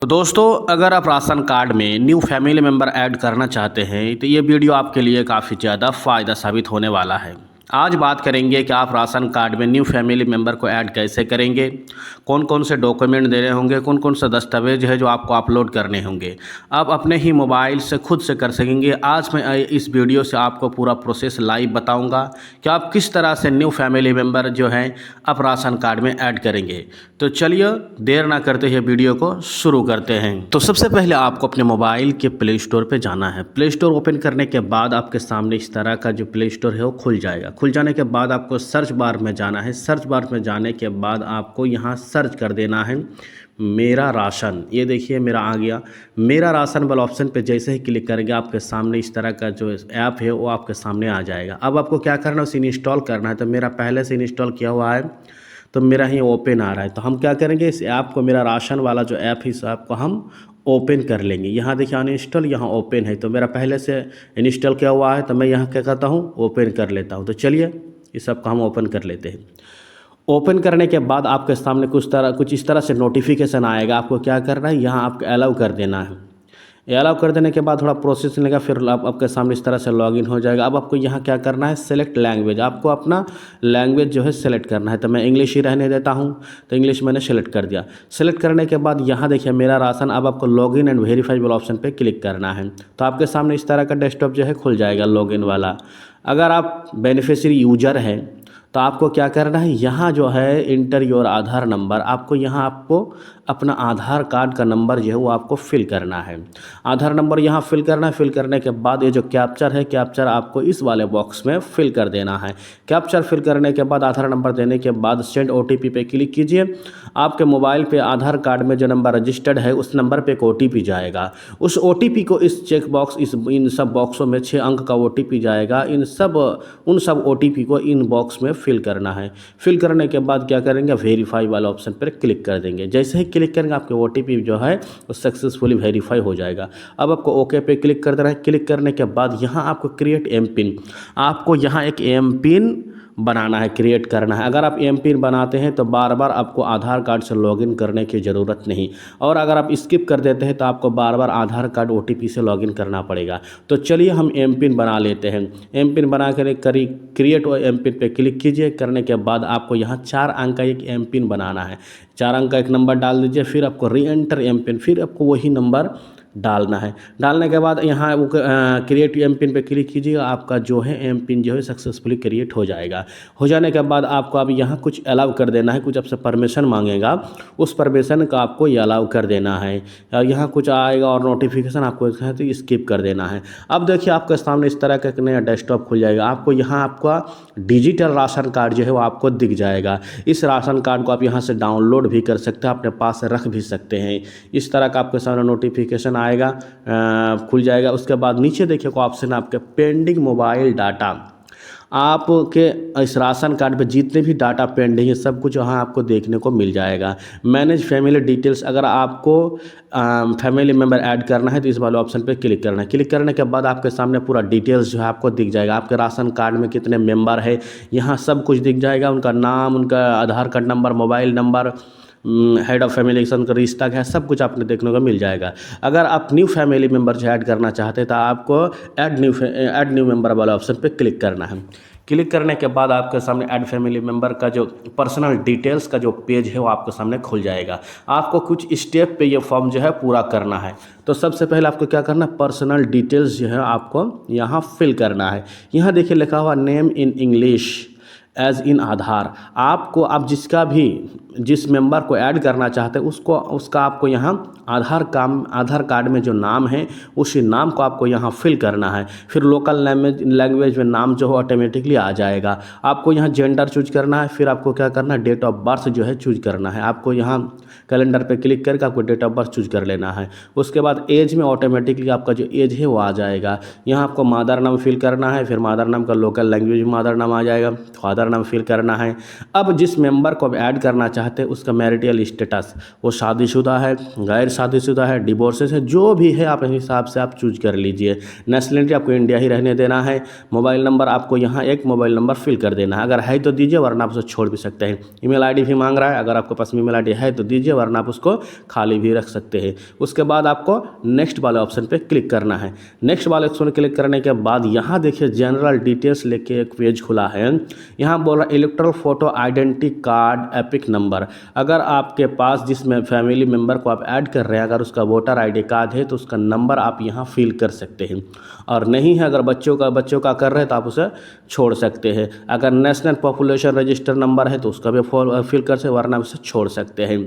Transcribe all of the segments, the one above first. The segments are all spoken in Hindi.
तो दोस्तों, अगर आप राशन कार्ड में न्यू फैमिली मेम्बर ऐड करना चाहते हैं तो ये वीडियो आपके लिए काफ़ी ज़्यादा फ़ायदा साबित होने वाला है। आज बात करेंगे कि आप राशन कार्ड में न्यू फैमिली मेम्बर को ऐड कैसे करेंगे, कौन कौन से डॉक्यूमेंट देने होंगे, कौन कौन से दस्तावेज है जो आपको अपलोड करने होंगे। आप अपने ही मोबाइल से खुद से कर सकेंगे। आज मैं इस वीडियो से आपको पूरा प्रोसेस लाइव बताऊँगा कि आप किस तरह से न्यू फैमिली मेम्बर जो हैं आप राशन कार्ड में ऐड करेंगे। तो चलिए देर ना करते हुए वीडियो को शुरू करते हैं। तो सबसे पहले आपको अपने मोबाइल के प्ले स्टोर पे जाना है। प्ले स्टोर ओपन करने के बाद आपके सामने इस तरह का जो प्ले स्टोर है वो खुल जाएगा। खुल जाने के बाद आपको सर्च बार में जाना है। सर्च बार में जाने के बाद आपको यहाँ सर्च कर देना है मेरा राशन। ये देखिए मेरा आ गया। मेरा राशन वाला ऑप्शन पे जैसे ही क्लिक करेंगे आपके सामने इस तरह का जो ऐप है वो आपके सामने आ जाएगा। अब आपको क्या करना है, उसे इंस्टॉल करना है। तो मेरा पहले से इंस्टॉल किया हुआ है तो मेरा ही ओपन आ रहा है। तो हम क्या करेंगे, इस ऐप को, मेरा राशन वाला जो ऐप है, इस ऐप को हम ओपन कर लेंगे। यहाँ देखिए अनइंस्टॉल, यहाँ ओपन है। तो मेरा पहले से इंस्टॉल किया हुआ है तो मैं यहाँ क्या करता हूँ, ओपन कर लेता हूँ। तो चलिए इस ऐप को हम ओपन कर लेते हैं। ओपन करने के बाद आपके सामने कुछ इस तरह से नोटिफिकेशन आएगा। आपको क्या करना है, यहाँ आपको अलाउ कर देना है। अलाउ कर देने के बाद थोड़ा प्रोसेस लेगा, फिर आपके सामने इस तरह से लॉगिन हो जाएगा। अब आपको यहाँ क्या करना है, सेलेक्ट लैंग्वेज। आपको अपना लैंग्वेज जो है सेलेक्ट करना है। तो मैं इंग्लिश ही रहने देता हूँ, तो इंग्लिश मैंने सेलेक्ट कर दिया। सेलेक्ट करने के बाद यहाँ देखिए मेरा राशन। अब आपको लॉगिन एंड वेरीफाई वाला ऑप्शन पे क्लिक करना है। तो आपके सामने इस तरह का डेस्कटॉप जो है खुल जाएगा, लॉगिन वाला। अगर आप बेनिफिशियरी यूजर हैं तो आपको क्या करना है, यहाँ जो है इंटर योर आधार नंबर, आपको यहाँ अपना आधार कार्ड का नंबर जो है वो आपको फिल करना है। आधार नंबर यहाँ फिल करना है। फिल करने के बाद ये जो कैप्चर है, कैप्चर आपको इस वाले बॉक्स में फिल कर देना है। कैप्चर फिल करने के बाद आधार नंबर देने के बाद सेंड ओटीपी पे क्लिक कीजिए। आपके मोबाइल पे आधार कार्ड में जो नंबर रजिस्टर्ड है उस नंबर पे एक ओटीपी जाएगा। उस ओटीपी को इस चेक बॉक्स, इन सब बॉक्सों में 6 अंक का ओटीपी जाएगा। उन सब ओटीपी को इन बॉक्स में फिल करना है। फिल करने के बाद क्या करेंगे, वेरीफाई वाला ऑप्शन पर क्लिक कर देंगे। जैसे ही क्लिक करेंगे आपके ओटीपी जो है वो सक्सेसफुली वेरीफाई हो जाएगा। अब आपको ओके पे क्लिक कर देना है। क्लिक करने के बाद यहाँ आपको क्रिएट एम पिन, आपको यहाँ एक एम पिन बनाना है, क्रिएट करना है। अगर आप एम पिन बनाते हैं तो बार बार आपको आधार कार्ड से लॉगिन करने की ज़रूरत नहीं, और अगर आप स्किप कर देते हैं तो आपको बार बार आधार कार्ड ओटीपी से लॉगिन करना पड़ेगा। तो चलिए हम एम पिन बना लेते हैं। एम पिन बना कर क्रिएट एम पिन पे क्लिक कीजिए। करने के बाद आपको यहाँ 4 अंक का एक एम पिन बनाना है। 4 अंक का एक नंबर डाल दीजिए, फिर आपको री एंटर एम पिन, फिर आपको वही नंबर डालना है। डालने के बाद यहाँ वो क्रिएट एम पिन पे क्लिक कीजिएगा। आपका जो है एम पिन जो है सक्सेसफुली क्रिएट हो जाएगा। हो जाने के बाद आपको अब यहाँ कुछ अलाउ कर देना है, कुछ आपसे परमिशन मांगेगा, उस परमिशन का आपको ये अलाउ कर देना है। यहाँ कुछ आएगा और नोटिफिकेशन आपको है तो स्किप कर देना है। अब देखिए आपके सामने इस तरह का एक नया डेस्कटॉप खुल जाएगा। आपको यहाँ आपका डिजिटल राशन कार्ड जो है वो आपको दिख जाएगा। इस राशन कार्ड को आप यहाँ से डाउनलोड भी कर सकते हैं, अपने पास रख भी सकते हैं। इस तरह का आपके सामने नोटिफिकेशन आएगा, खुल जाएगा। उसके बाद नीचे देखिए को ऑप्शन आपके पेंडिंग मोबाइल डाटा। आपके इस राशन कार्ड पे जितने भी डाटा पेंडिंग है सब कुछ यहाँ आपको देखने को मिल जाएगा। मैनेज फैमिली डिटेल्स, अगर आपको फैमिली मेम्बर ऐड करना है तो इस वाले ऑप्शन पे क्लिक करना है। क्लिक करने के बाद आपके सामने पूरा डिटेल्स जो है आपको दिख जाएगा। आपके राशन कार्ड में कितने मेंबर है यहाँ सब कुछ दिख जाएगा। उनका नाम, उनका Aadhaar card number, mobile number, head of family का रिश्ता क्या है, सब कुछ आपने देखने को मिल जाएगा। अगर आप न्यू फैमिली मेम्बर जो ऐड करना चाहते हैं तो आपको ऐड न्यू मेम्बर वाला ऑप्शन पे क्लिक करना है। क्लिक करने के बाद आपके सामने ऐड फैमिली मेम्बर का जो पर्सनल डिटेल्स का जो पेज है वो आपके सामने खुल जाएगा। आपको कुछ स्टेप पे ये फॉर्म जो है पूरा करना है। तो सबसे पहले आपको क्या करना है, पर्सनल डिटेल्स जो है आपको यहाँ फिल करना है। यहाँ देखिए लिखा हुआ name in English as in Aadhaar. आपको आप जिस मेंबर को ऐड करना चाहते हैं उसका आपको यहाँ आधार कार्ड में जो नाम है उसी नाम को आपको यहाँ फिल करना है। फिर लोकल लैंग्वेज में नाम जो है ऑटोमेटिकली आ जाएगा। आपको यहाँ जेंडर चूज करना है। फिर आपको क्या करना है, डेट ऑफ बर्थ जो है चूज करना है। आपको यहाँ कैलेंडर पे क्लिक करके आपको डेट ऑफ बर्थ चूज कर लेना है। उसके बाद एज में ऑटोमेटिकली आपका जो एज है वो आ जाएगा। यहाँ आपको मादर नाम फिल करना है। फिर मादर नाम का लोकल लैंग्वेज में मादर नाम आ जाएगा, फादर नाम फिल करना है। अब जिस मेंबर को आप ऐड करना चाहते हैं उसका मैरिटल स्टेटस, वो शादीशुदा है, गैर शादीशुदा है, डिवोर्सेस है, जो भी है आप इस हिसाब से आप चूज कर लीजिए। नेशनलिटी आपको इंडिया ही रहने देना है। मोबाइल नंबर आपको यहाँ एक मोबाइल नंबर फिल कर देना है, अगर है तो दीजिए वरना आप उसे छोड़ भी सकते हैं। ईमेल आईडी भी मांग रहा है, अगर आपके पास ईमेल आईडी है तो दीजिए वरना आप उसको खाली भी रख सकते हैं। उसके बाद आपको नेक्स्ट वाले ऑप्शन पे क्लिक करना है। नेक्स्ट वाले ऑप्शन पर क्लिक करने के बाद यहाँ देखिए जनरल डिटेल्स लेके एक पेज खुला है। यहाँ बोल रहा electoral photo identity card EPIC number. अगर आपके पास जिसमें फैमिली मेम्बर को आप ऐड कर रहे हैं अगर उसका वोटर आईडी कार्ड है तो उसका नंबर आप यहाँ फिल कर सकते हैं, और नहीं है अगर बच्चों का कर रहे हैं तो आप उसे छोड़ सकते हैं। अगर नेशनल पॉपुलेशन रजिस्टर नंबर है तो उसका भी फिल कर सकते, वरना उसे छोड़ सकते हैं।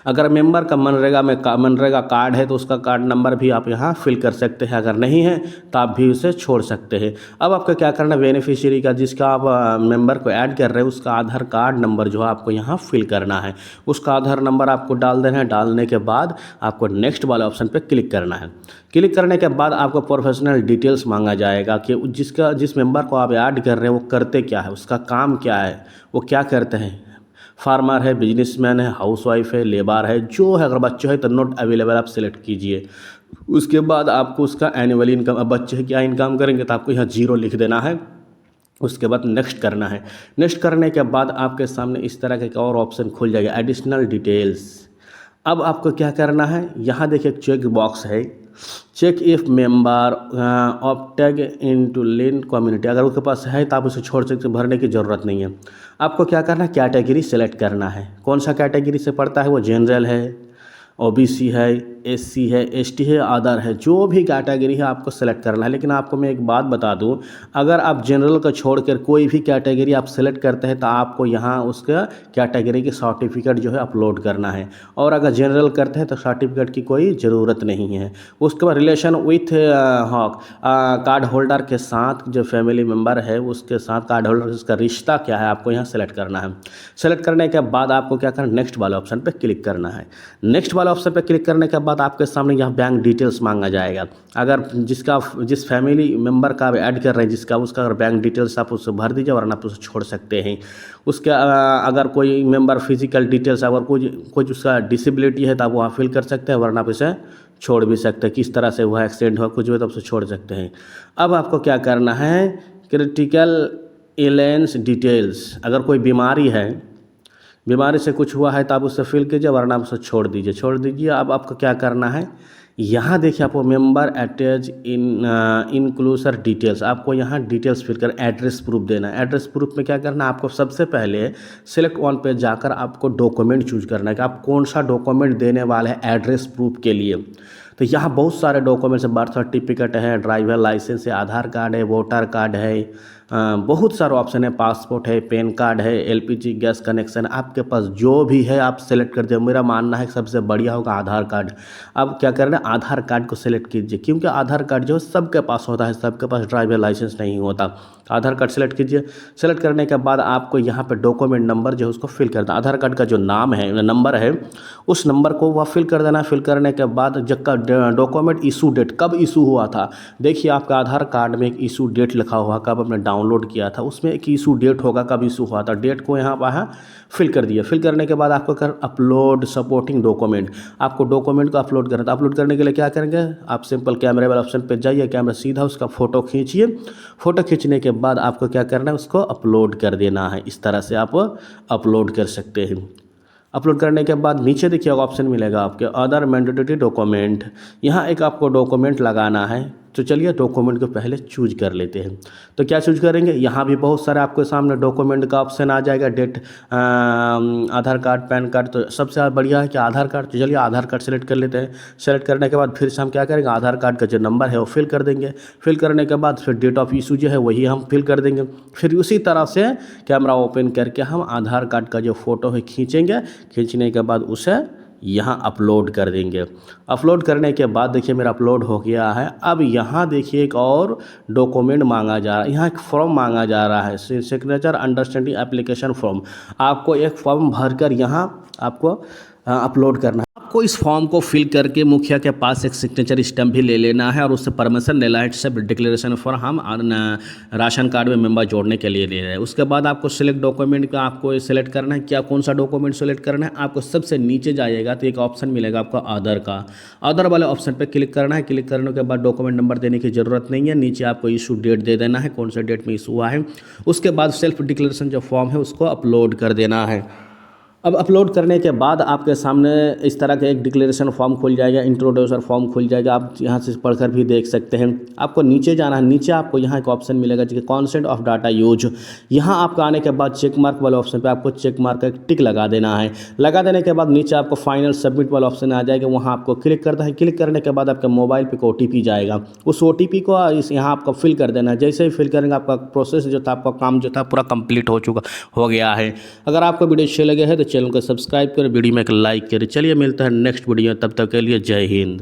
अगर मेंबर का मनरेगा कार्ड है तो उसका कार्ड नंबर भी आप यहाँ फिल कर सकते हैं, अगर नहीं है तो आप भी उसे छोड़ सकते हैं। अब आपको क्या करना है, बेनिफिशियरी का जिसका आप मेंबर को ऐड कर रहे हैं उसका आधार कार्ड नंबर जो है आपको यहाँ फिल करना है। उसका आधार नंबर आपको डाल देना है। डालने के बाद आपको नेक्स्ट वाले ऑप्शन पर क्लिक करना है। क्लिक करने के बाद आपको प्रोफेशनल डिटेल्स मांगा जाएगा कि जिस मेंबर को आप ऐड कर रहे हैं वो करते क्या है, उसका काम क्या है, वो क्या करते हैं, फार्मर है, बिजनेसमैन है, हाउसवाइफ है, लेबर है, जो है। अगर बच्चे है तो नॉट अवेलेबल आप सेलेक्ट कीजिए। उसके बाद आपको उसका एनुअल इनकम, अब बच्चे क्या इनकम करेंगे तो आपको यहाँ 0 लिख देना है। उसके बाद नेक्स्ट करना है। नेक्स्ट करने के बाद आपके सामने इस तरह का एक और ऑप्शन खुल जाएगा, एडिशनल डिटेल्स। अब आपको क्या करना है, यहाँ देखिए एक चेक बॉक्स है, check if member opted into lin community. अगर उसके पास है तो आप उसे छोड़ सकते, भरने की ज़रूरत नहीं है। आपको क्या करना है, कैटेगरी सेलेक्ट करना है। कौन सा कैटेगरी से पड़ता है, वो जनरल है, ओबीसी है, एससी है, एसटी है, अदर है, जो भी कैटेगरी है आपको सेलेक्ट करना है। लेकिन आपको मैं एक बात बता दूं, अगर आप जनरल को छोड़कर कोई भी कैटेगरी आप सेलेक्ट करते हैं तो आपको यहाँ उसका कैटेगरी की सर्टिफिकेट जो है अपलोड करना है, और अगर जनरल करते हैं तो सर्टिफिकेट की कोई ज़रूरत नहीं है। उसके बाद रिलेशन विथ कार्ड होल्डर के साथ, जो फैमिली मेम्बर है उसके साथ कार्ड होल्डर का रिश्ता क्या है आपको यहाँ सेलेक्ट करना है। सेलेक्ट करने के बाद आपको क्या करना है, नेक्स्ट वाले ऑप्शन पर क्लिक करना है। नेक्स्ट वाले ऑप्शन पर क्लिक करने के बाद आपके सामने यहाँ बैंक डिटेल्स मांगा जाएगा। अगर जिस फैमिली मेंबर का आप ऐड कर रहे हैं उसका अगर बैंक डिटेल्स आप उसे भर दीजिए, वरना आप उसे छोड़ सकते हैं। उसके अगर कोई मेंबर फिजिकल डिटेल्स, अगर कुछ उसका डिसेबिलिटी है तो आप वहाँ फिल कर सकते हैं, वरना आप इसे छोड़ भी सकते हैं। किस तरह से हुआ एक्सीडेंट हुआ कुछ भी तो आप उसे छोड़ सकते हैं। अब आपको क्या करना है, क्रिटिकल इलनेस डिटेल्स। अगर कोई बीमारी है, बीमारी से कुछ हुआ है तो आप उससे फिल कीजिए, वरना आप उसे छोड़ दीजिए। अब आपको क्या करना है, यहाँ देखिए आपको मेंबर अटैच इंक्लूसर डिटेल्स, आपको यहाँ डिटेल्स फिल कर एड्रेस प्रूफ देना है। एड्रेस प्रूफ में क्या करना है, आपको सबसे पहले सिलेक्ट ऑन पे जाकर आपको डॉक्यूमेंट चूज करना है कि आप कौन सा डॉक्यूमेंट देने वाले हैं एड्रेस प्रूफ के लिए। तो यहाँ बहुत सारे डॉक्यूमेंट्स हैं, बर्थ सर्टिफिकेट है, ड्राइवर लाइसेंस है, आधार कार्ड है, वोटर कार्ड है, बहुत सारे ऑप्शन है, पासपोर्ट है, पैन कार्ड है, एलपीजी गैस कनेक्शन, आपके पास जो भी है आप सेलेक्ट कर दीजिए। मेरा मानना है कि सबसे बढ़िया होगा आधार कार्ड। अब क्या करना है, आधार कार्ड को सेलेक्ट कीजिए, क्योंकि आधार कार्ड जो है सबके पास होता है, सबके पास ड्राइवर लाइसेंस नहीं होता। आधार कार्ड सेलेक्ट कीजिए। सेलेक्ट करने के बाद आपको यहाँ पे डॉक्यूमेंट नंबर जो है उसको फिल करना है। आधार कार्ड का जो नाम है, नंबर है, उस नंबर को वह फिल कर देना। फिल करने के बाद जब का डॉक्यूमेंट इशू डेट, कब इशू हुआ था, देखिए आपका आधार कार्ड में एक इशू डेट लिखा हुआ, कब आपने डाउनलोड किया था उसमें एक इशू डेट होगा, कब इशू हुआ था, डेट को यहाँ पर फिल कर दिया। फिल करने के बाद आपको कर अपलोड सपोर्टिंग डॉक्यूमेंट, आपको डॉक्यूमेंट को अपलोड करना था। अपलोड करने के लिए क्या करेंगे, आप सिंपल कैमरे वाले ऑप्शन पर जाइए, कैमरा सीधा उसका फ़ोटो खींचिए। फ़ोटो खींचने के बाद आपको क्या करना है, उसको अपलोड कर देना है। इस तरह से आप अपलोड कर सकते हैं। अपलोड करने के बाद नीचे देखिए ऑप्शन मिलेगा आपके अदर मैंडेटरी डॉक्यूमेंट, यहाँ एक आपको डॉक्यूमेंट लगाना है। तो चलिए डॉक्यूमेंट को पहले चूज कर लेते हैं। तो क्या चूज करेंगे, यहाँ भी बहुत सारे आपके सामने डॉक्यूमेंट का ऑप्शन आ जाएगा, डेट, आधार कार्ड, पैन कार्ड। तो सबसे बढ़िया है कि आधार कार्ड, तो चलिए आधार कार्ड सेलेक्ट कर लेते हैं। सेलेक्ट करने के बाद फिर से हम क्या करेंगे, आधार कार्ड का जो नंबर है वो फिल कर देंगे। फिल करने के बाद फिर डेट ऑफ इशू जो है वही हम फिल कर देंगे। फिर उसी तरह से कैमरा ओपन करके हम आधार कार्ड का जो फ़ोटो है खींचेंगे। खींचने के बाद उसे यहाँ अपलोड कर देंगे। अपलोड करने के बाद देखिए मेरा अपलोड हो गया है। अब यहाँ देखिए एक और डॉक्यूमेंट मांगा जा रहा है, यहाँ एक फॉर्म मांगा जा रहा है, सिग्नेचर अंडरस्टैंडिंग एप्लीकेशन फॉर्म। आपको एक फॉर्म भरकर यहाँ आपको अपलोड करना है। आपको इस फॉर्म को फिल करके मुखिया के पास एक सिग्नेचर स्टैम्प भी ले लेना है और उससे परमिशन लेना है। सेल्फ डिक्लेरेशन फॉर हम राशन कार्ड में मेंबर जोड़ने के लिए ले रहे हैं। उसके बाद आपको सिलेक्ट डॉक्यूमेंट का आपको सिलेक्ट करना है। क्या कौन सा डॉक्यूमेंट सेलेक्ट करना है, आपको सबसे नीचे जाइएगा तो एक ऑप्शन मिलेगा आपको आधार का। आधार वाले ऑप्शन पर क्लिक करना है। क्लिक करने के बाद डॉक्यूमेंट नंबर देने की ज़रूरत नहीं है। नीचे आपको इशू डेट दे देना है, कौन सा डेट में इशू हुआ है। उसके बाद सेल्फ डिक्लेरेशन जो फॉर्म है उसको अपलोड कर देना है। अब अपलोड करने के बाद आपके सामने इस तरह का एक डिक्लेरेशन फॉर्म खुल जाएगा, इंट्रोड्यूसर फॉर्म खुल जाएगा। आप यहाँ से पढ़कर भी देख सकते हैं। आपको नीचे जाना है। नीचे आपको यहाँ एक ऑप्शन मिलेगा जो कि कॉन्सेंट ऑफ डाटा यूज। यहाँ आपका आने के बाद चेक मार्क वाले ऑप्शन पे आपको चेक मार्क का एक टिक लगा देना है। लगा देने के बाद नीचे आपको फाइनल सबमिट वाला ऑप्शन आ जाएगा, वहाँ आपको क्लिक करता है। क्लिक करने के बाद आपके मोबाइल पे OTP जाएगा। उस OTP को यहाँ आपको फिल कर देना है। जैसे ही फिल करेंगे आपका प्रोसेस जो था, आपका काम जो था पूरा कंप्लीट हो गया है। अगर आपको वीडियो अच्छे लगे हैं तो चैनल को सब्सक्राइब करें, वीडियो में एक लाइक करें। चलिए मिलता है नेक्स्ट वीडियो, तब तक के लिए जय हिंद।